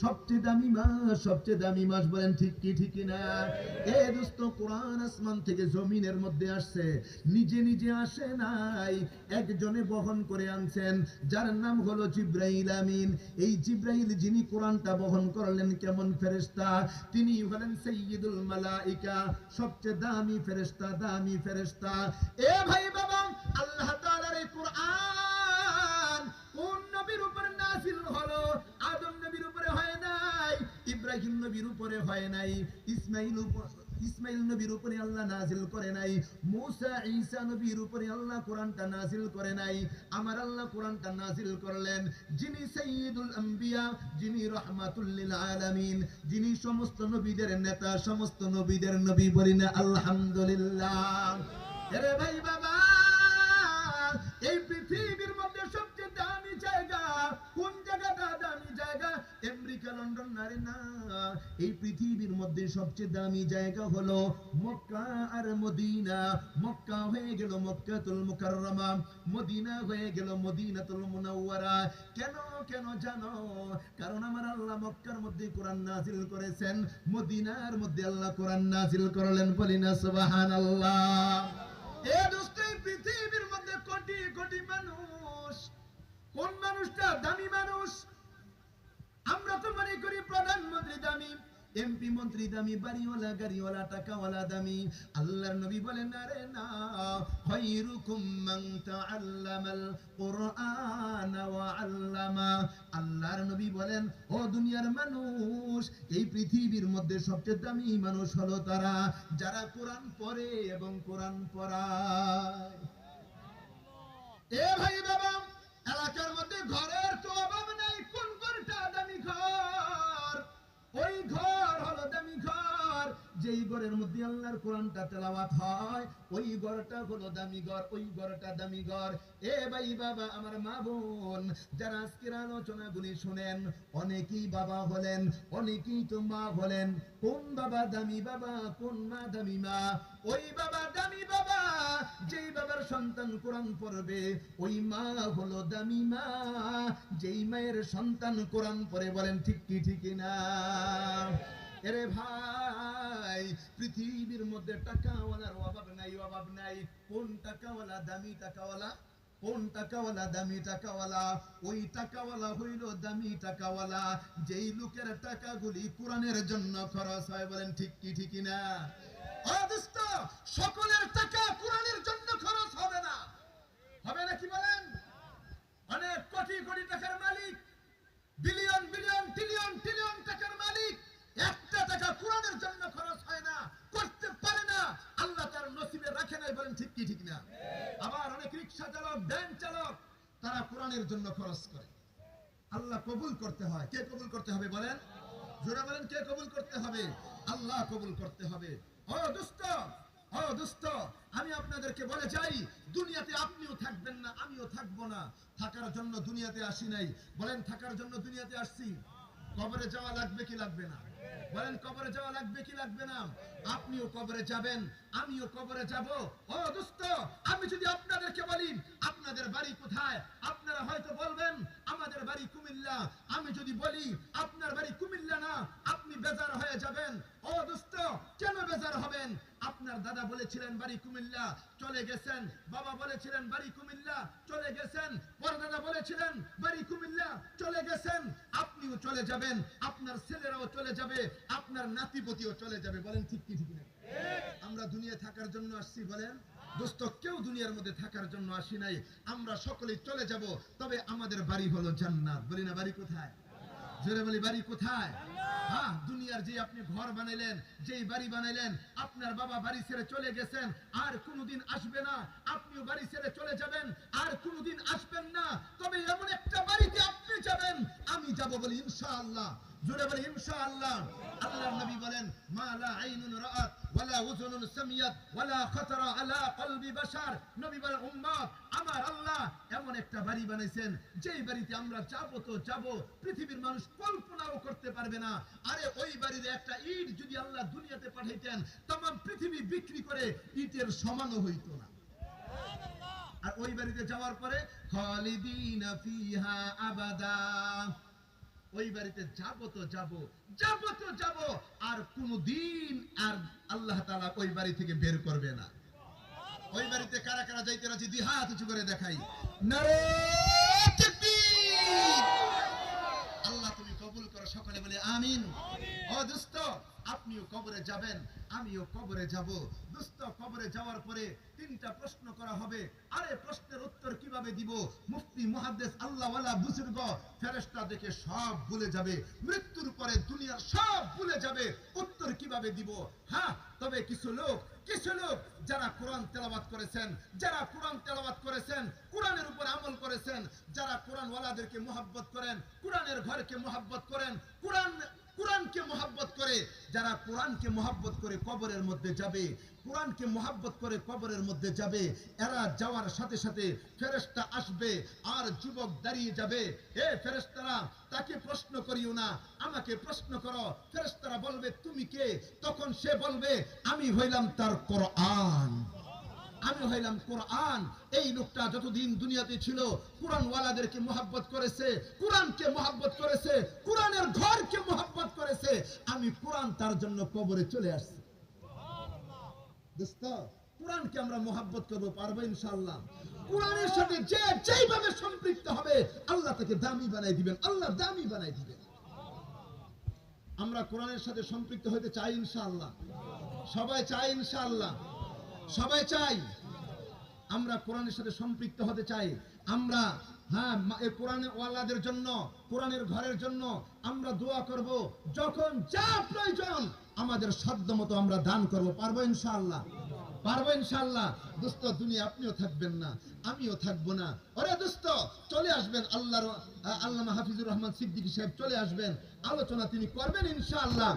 সবচেয়ে দামি মাস বলেন ঠিক কি ঠিক না? এ দোস্ত, কোরআন আসমান থেকে জমিনের মধ্যে আসছে, নিজে নিজে আসে নাই, একজনে বহন করে আনছেন, যার নাম হলো জিবরাইল আমিন। এই জিবরাইল যিনি কোরআনটা বহন করলেন কেমন ফেরেশতা, তিনি হলেন সাইয়্যিদুল মালাইকা, সবচেয়ে দামি ফেরেশতা, দামি ফেরেশতা। এ ভাই বাবা, আল্লাহ তাআলার এই কোরআন কোন নবীর উপর নাযিল হলো? আদম নবীর উপরে হয় নাই, ইব্রাহিম নবীর উপরে হয় নাই, ইসমাইল নবীর উপরে আল্লাহ নাযিল করে নাই, মুসা ঈসা নবীর উপরে আল্লাহ কোরআনটা নাযিল করে নাই। আমার আল্লাহ কোরআনটা নাযিল করলেন যিনি সাইয়্যিদুল আম্বিয়া, যিনি রাহমাতুল লিল আলামিন, যিনি সমস্ত নবীদের নেতা, সমস্ত নবীদের নবী। বলি না আলহামদুলিল্লাহ। আরে ভাই বাবা, এই পৃথিবীর মধ্যে সবচেয়ে দামি জায়গা কোন জায়গাটা? দামি জায়গা আমেরিকা, লন্ডন নারে না। এই পৃথিবীর মধ্যে সবচেয়ে দামি জায়গা হলো মক্কা আর মদিনা। মক্কা হয়ে গেল মক্কাতুল মুকাররমা, মদিনা হয়ে গেল মদিনাতুল মুনাওয়ারা। কেন কেন জানো? কারণ আমার আল্লাহ মক্কার মধ্যে কোরআন নাযিল করেছেন, মদিনার মধ্যে আল্লাহ কোরআন নাযিল করলেন। বলি না সুবহানাল্লাহ। এ দোস্ত, এই পৃথিবীর মধ্যে কোটি কোটি মানুষ, কোন মানুষটা দামি মানুষ? আমরা তো মনে করি প্রধানমন্ত্রী দামি, এমপি মন্ত্রী দামি, বাড়িওয়ালা গাড়িওয়ালা টাকাওয়ালা দামি। আল্লাহর নবী বলেন আরে না, খায়রুকুম মান তাআল্লামাল কুরআন ওয়া আল্লামা। আল্লাহর নবী বলেন, ও দুনিয়ার মানুষ, এই পৃথিবীর মধ্যে সবচেয়ে দামি মানুষ হলো তারা যারা কোরআন পড়ে এবং কোরআন পড়ায়। এ ভাই বাবা, এলাকার মধ্যে ঘরের তো অভাব নাই, কোন ঘরটা দামি ঘর? ওই ঘর হলো দামি ঘর যেই ঘরের মধ্যে আল্লাহর কোরআনটা তেলাওয়াত হয়, ওই ঘরটা হলো দামি ঘর, ওই ঘরটা দামি ঘর। এ ভাই বাবা, আমার মা বোন যারা আজকের আলোচনাগুলি শুনেন, অনেকেই বাবা হলেন, অনেকেই তো মা হলেন। কোন বাবা দামি বাবা, কোন মা দামি মা? ওই বাবা দামি বাবা যেই বাবার সন্তান কোরআন পড়বে, ওই মা হলো দামি মা যেই মায়ের সন্তান কোরআন পড়ে। বলেন ঠিক কি ঠিক না? এরে ভাই, পৃথিবীর মধ্যে টাকাওয়ালার অভাব নাই, অভাব নাই। কোন টাকাওয়ালা দামি টাকাওয়ালা? কোন টাকাওয়ালা দামি টাকাওয়ালা? ওই টাকাওয়ালা হইল দামি টাকাওয়ালা যেই লোকের টাকাগুলি কোরআনের জন্য খরচ হয়। বলেন ঠিক কি ঠিক না? দোস্ত, সকলের টাকা কোরআনের জন্য খরচ হবে না, হবে না কি বলেন? অনেক কোটি কোটি টাকার মালিক, বিলিয়ন বিলিয়ন ট্রিলিয়ন ট্রিলিয়ন টাকার মালিক, একটা টাকা কোরআনের জন্য খরচ হয় না, করতে পারে না, আল্লাহ তার নসিবে রাখে নাই। বলেন ঠিক কি ঠিক না? আবার অনেক রিকশা চালক, ভ্যান চালক, তারা কোরআনের জন্য খরচ করে। আল্লাহ কবুল করতে হয়। কে কবুল করতে হবে বলেন? জোরে বলেন, কে কবুল করতে হবে? আল্লাহ কবুল করতে হবে। ও দোস্ত, ও দোস্ত, আমি আপনাদেরকে বলে যাই, দুনিয়াতে আপনিও থাকবেন না, আমিও থাকবো না। থাকার জন্য দুনিয়াতে আসি নাই। বলেন থাকার জন্য দুনিয়াতে আসছি। কবরে যাওয়া লাগবে কি লাগবে না? বলেন কবরে যাওয়া লাগবে কি লাগবে না? আপনিও কবরে যাবেন, আমিও কবরে যাব। ও দোস্ত, আমি যদি আপনাদেরকে বলি আপনাদের বাড়ি কোথায়, আপনারা হয়তো বলবেন আমাদের বাড়ি কুমিল্লা। আমি যদি বলি আপনার বাড়ি কুমিল্লা না, আপনি বেজার হয়ে যাবেন। ও দোস্ত, কেন বেজার হবেন? আপনার দাদা বলেছিলেন বাড়ি কুমিল্লা, চলে গেছেন। বাবা বলেছিলেন বাড়ি কুমিল্লা, চলে গেছেন। পরদাদা বলেছিলেন বাড়ি কুমিল্লা, চলে গেছেন। আপনিও চলে যাবেন, আপনার ছেলেরাও চলে যাবে, আপনার নাতিপতিও চলে যাবে। বলেন ঠিক কি ঠিক না? আমরা দুনিয়া থাকার জন্য আসছি। বলেন দোস্ত, কেউ দুনিয়ার মধ্যে থাকার জন্য আসি নাই, আমরা সকলেই চলে যাব। তবে আমাদের বাড়ি হলো জান্নাত। বলি না বাড়ি কোথায়? জোরে বলি বাড়ি কোথায়? হ্যাঁ, দুনিয়ার যে আপনি ঘর বানাইলেন, যেই বাড়ি বানাইলেন, আপনার বাবা বাড়ি ছেড়ে চলে গেছেন, আর কোনোদিন আসবে না। আপনিও বাড়ি ছেড়ে চলে যাবেন, আর কোনোদিন আসবেন না। তবে এমন একটা বাড়িতে আপনি যাবেন, আমি যাব। বলি ইনশাআল্লাহ। জোরে বলি ইনশাআল্লাহ। আল্লাহর নবী বলেন, মা লা আইনুন রাআত ওয়ালা উযুনুন সামিয়াত ওয়ালা খাতারা আলা কলবি বাশার। নবী বলেন, উম্মত, আমার আল্লাহ এমন একটা বাড়ি বানাইছেন, যেই বাড়িতে আমরা যাব তো যাব, পৃথিবীর মানুষ কল্পনাও করতে পারবে না। আরে ওই বাড়িতে একটা ইট যদি আল্লাহ দুনিয়াতে পাঠাইতেন, तमाम পৃথিবী বিক্রি করে ইটের সমানও হইতো না। আর ওই বাড়িতে যাওয়ার পরে খালিদিনা ফিহা আবাদা, ওই বাড়িতে যাব তো যাব, যাব তো যাব, আর কোনদিন আর আল্লাহ তাআলা ওই বাড়ি থেকে বের করবে না। ওই বাড়িতে কারা কারা যাইতে রাজি, দুই হাত উঁচু করে দেখাই। নারে তাকবীর! আল্লাহ তুমি কবুল করো, সকলে বলে আমিন। ও দোস্ত, আপনিও কবরে যাবেন, আমিও কবরে যাব। দোস্ত, কবরে যাওয়ার পরে তিনটা প্রশ্ন করা হবে। আরে প্রশ্নের উত্তর কিভাবে দিব? মুফতি মুহাদ্দিস আল্লাহওয়ালা বুজুর্গ ফেরেশতা দেখে সব ভুলে যাবে, মৃত্যুর পরে দুনিয়ার সব ভুলে যাবে, উত্তর কিভাবে দিব? হ্যাঁ, তবে কিছু লোক যারা কোরআন তেলাওয়াত করেছেন, যারা কোরআন তেলাওয়াত করেছেন, কোরআনের উপর আমল করেছেন, যারা কোরআন ওয়ালাদেরকে মুহাব্বত করেন, কোরআনের ঘরকে মুহাব্বত করেন, কোরআনকে মুহাব্বত করে, যারা কোরআনকে মুহাব্বত করে কবরের মধ্যে যাবে, কোরআনকে মুহাব্বত করে কবরের মধ্যে যাবে, এরা যাওয়ার সাথে সাথে ফেরেশতা আসবে আর যুবক দাঁড়িয়ে যাবে। এ ফেরেশতারা, তাকে প্রশ্ন করিও না, আমাকে প্রশ্ন করো। ফেরেশতারা বলবে তুমি কে? তখন সে বলবে আমি হইলাম তার কোরআন, আমি হইলাম কোরআন। এই লোকটা যতদিন দুনিয়াতে ছিল কোরআন ওয়ালাদেরকে মুহাব্বত করেছে, কোরআনকে মুহাব্বত করেছে, কোরআনের ঘরকে মুহাব্বত করেছে, আমি কোরআন তার জন্য কবরে চলে আসছি। দোস্ত, কোরআনকে আমরা মুহাব্বত করব, পারবো ইনশাআল্লাহ। কোরআনের সাথে যে যেইভাবে সম্পৃক্ত হবে আল্লাহ তাকে দামি বানাই দিবেন, আল্লাহ দামি বানাই দিবেন। আমরা কোরআনের সাথে সম্পৃক্ত হতে চাই ইনশাআল্লাহ, সবাই চাই ইনশাআল্লাহ, সবাই চাই। আমরা কোরআনের সাথে সম্পৃক্ত হতে চাই। আমরা এই কোরআনের ওয়ালাদের জন্য, কোরআনের ঘরের জন্য আমরা দোয়া করব। যখন যা প্রয়োজন আমাদের সাধ্য মতো আমরা দান করব, পারবো ইনশাআল্লাহ, পারবো ইনশাআল্লাহ। দোস্ত, দুনিয়া আপনিও থাকবেন না, আমিও থাকবো না। ওরে দোস্ত, চলে আসবেন আল্লামা হাফিজুর রহমান সিদ্দিকী সাহেব, চলে আসবেন, আলোচনা তিনি করবেন ইনশাআল্লাহ।